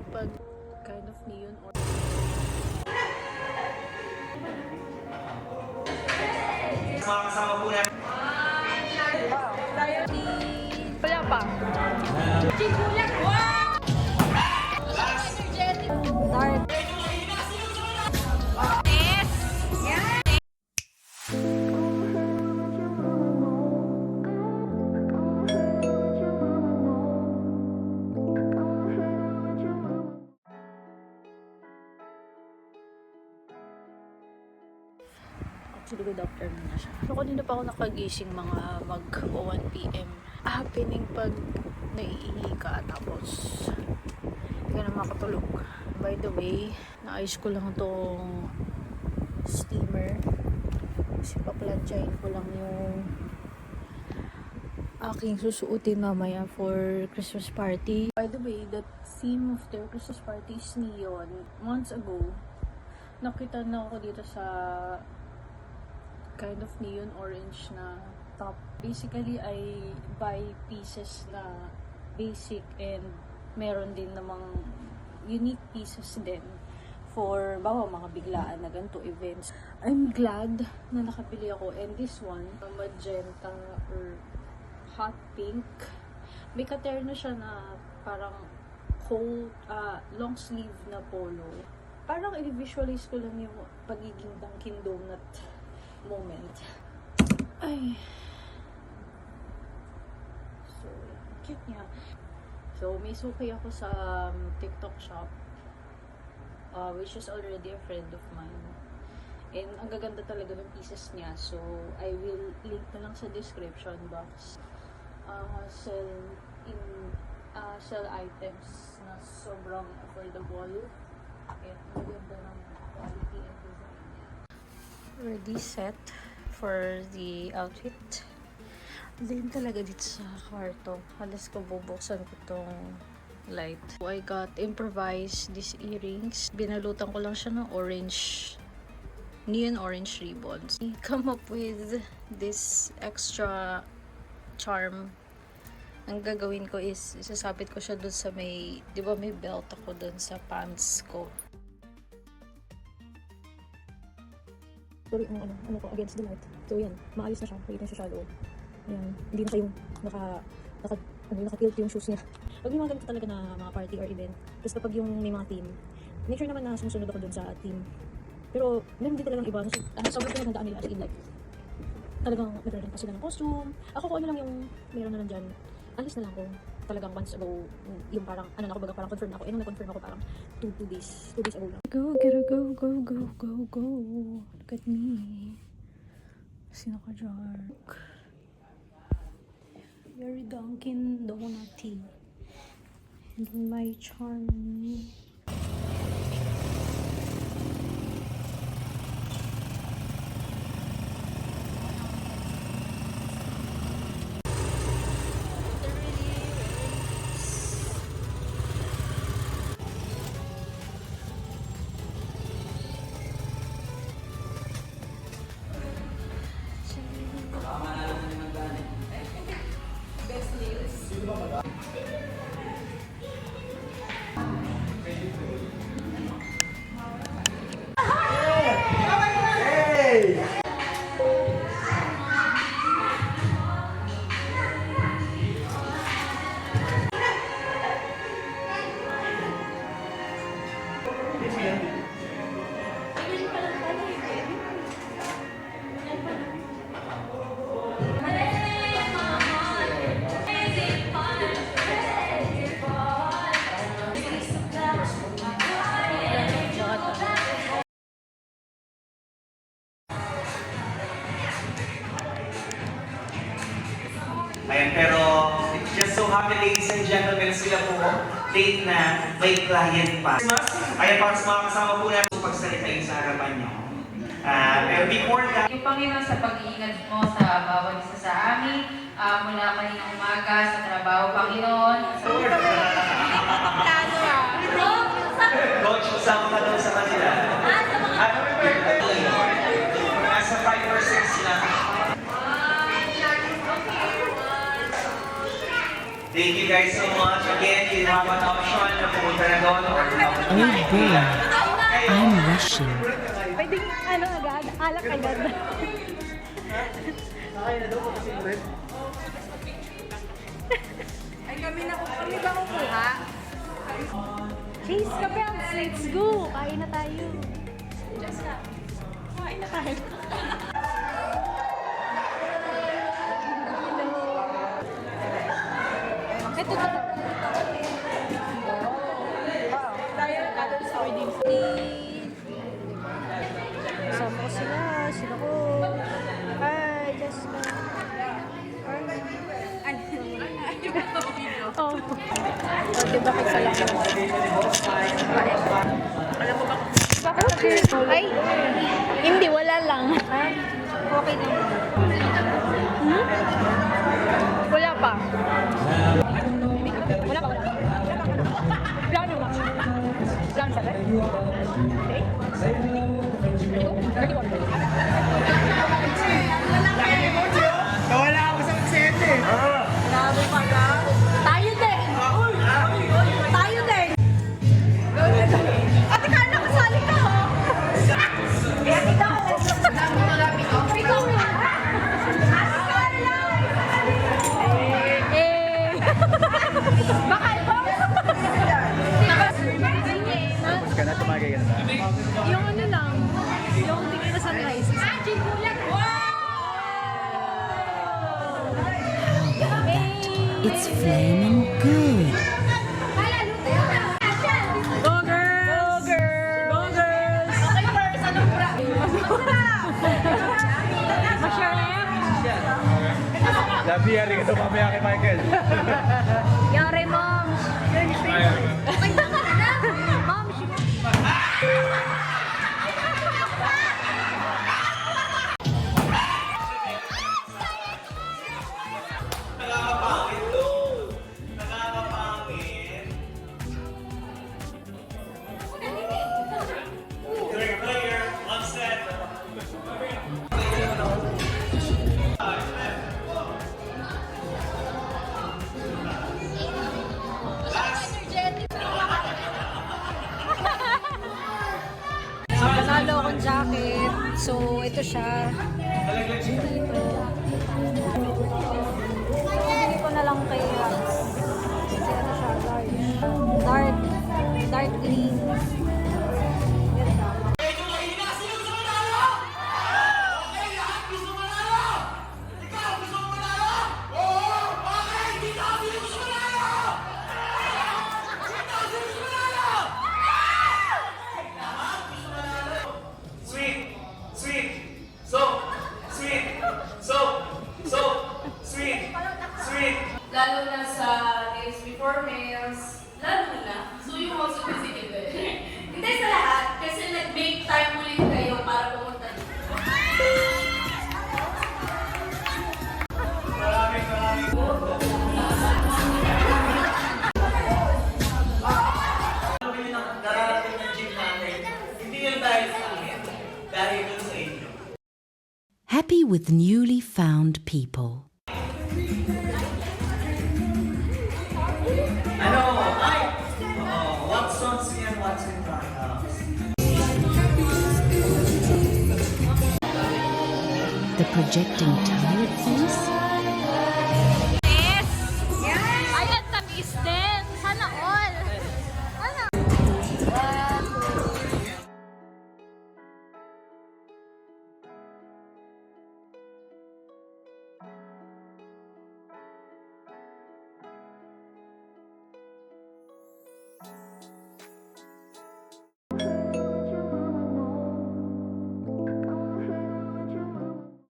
pag kind of neon or mga kasama po natin. wala pa. Dark. Actually, good afternoon na siya. So, kanina pa ako nakagising mga mag 1 p.m. Happening pag naiihi ka tapos hindi ka na makatulog. By the way, naayos ko lang tong steamer. Kasi paplansyahin ko lang yung aking susuotin mamaya for Christmas party. By the way, the theme of their Christmas party is neon. Months ago, nakita na ako dito sa kind of neon orange na top. Basically, I buy pieces na basic and meron din namang unique pieces din for bawa mga biglaan na ganito events. I'm glad na nakabili ako, and this one, magenta or hot pink. May katerno siya na parang whole, long sleeve na polo. Parang i-visualize ko lang yung pagiging Dunkin' Donut moment. Ay. So, cute niya. So, may suki ako sa TikTok shop, which is already a friend of mine. And ang gaganda talaga ng pieces niya. So, I will link na lang sa description box. Sell items na sobrang affordable. And maganda ng quality and design niya. Ready set for the outfit. Then talaga dito sa kwarto, halos ko bubuksan ko tong light. So I got improvised these earrings. Binalutan ko lang siya ng orange, neon orange ribbons. I come up with this extra charm. Ang gagawin ko is isasabit ko siya dun sa may, di ba may belt ako dun sa pants ko. Sorry, ano ko, against the light. So yan, maayos na siya. Makikita siya shallow. Yan, hindi na siya yung naka-tilt yung shoes niya. Pag may mga ganito talaga na mga party or event, tapos kapag yung may mga team, make sure naman na sumusunod ako dun sa team. Pero meron din talagang iba, sobrang pinagandaan nila as in like, talagang nag-rent pa sila ng costume. Ako kung ano lang yung meron na nandyan, alis na lang ko. Talagang once ago, yung parang, parang confirm na ako. Nung na-confirm ako parang 2 days ago lang. Go, gotta go, go, go, go, go. Look at me. Sino ka dyan? Very Dunkin' Donut-y. And my charm. Ayan, pero just so happy, ladies and gentlemen, sila po late na may client pa. Ayan, para sa mga kasama po natin pagsalitain sa harapan nyo. Pero before that, yung Panginoon sa pag-iingat mo sa bawat isa sa amin, mula kaninang umaga sa trabaho, Panginoon. Coach, kasama ka daw sa kanila. Happy birthday! Nasa 5 or 6 lang. Thank you guys so much. Again, you have an option na pumunta na doon or Oh boy, I'm rushing. Pwedeng ano agad, alak agad. Ay, kami ba kukuha? Chase ka, Pels. Let's go. Kain na tayo. Just na. Kain na tayo. Ito na. Tayo natin sa wedding. Kasama ko sila. Sila ko. Hi, Jessica. Oh. Oh, diba kasi lang mo? Alam mo ba? Okay. Ay, hindi, wala lang. Okay lang. Hmm? Wala pa. Wala pa, wala. Plano ba? Plano sa rin? Okay. Ready? Nawala ako sa eksente. Grabe pala. Tayo din! Tayo din! Ate Carla, kasali ka, ho? Kaya kita ko. Ikaw na. Ate Carla! Eh! Baka ito? Tapos ka na, tumagay ka na. Yung ano lang, yung tingin na sunrise. Magic bulat! It's flaming good. Go girls! Go girls! Go girls! Okay, first, anong Masarap! Labi, yari ka ito mamaya kay Michael. Yari, mom! Okay na ka na! Mom, Nakakapangit to. Nakakapangit. Player, on set. Panalo akong jacket. So, ito siya. Hindi ko na lang kay kasi ano siya, dark green. Ganda. Sweet, sweet, so, sweet, sweet, sweet. Lalo na sa days before males, lalo na. So you also consider it. Hindi sa lahat, kasi nag-make time ulit kayo para pumunta dito. Maraming. Nararating ng gym natin, hindi yan dahil sa akin, dahil dun sa inyo. Happy with newly found people. Ano? Ay! What songs yan? What's in front of us? The projecting tired face? Ayan, tamis din. Sana all. Ano?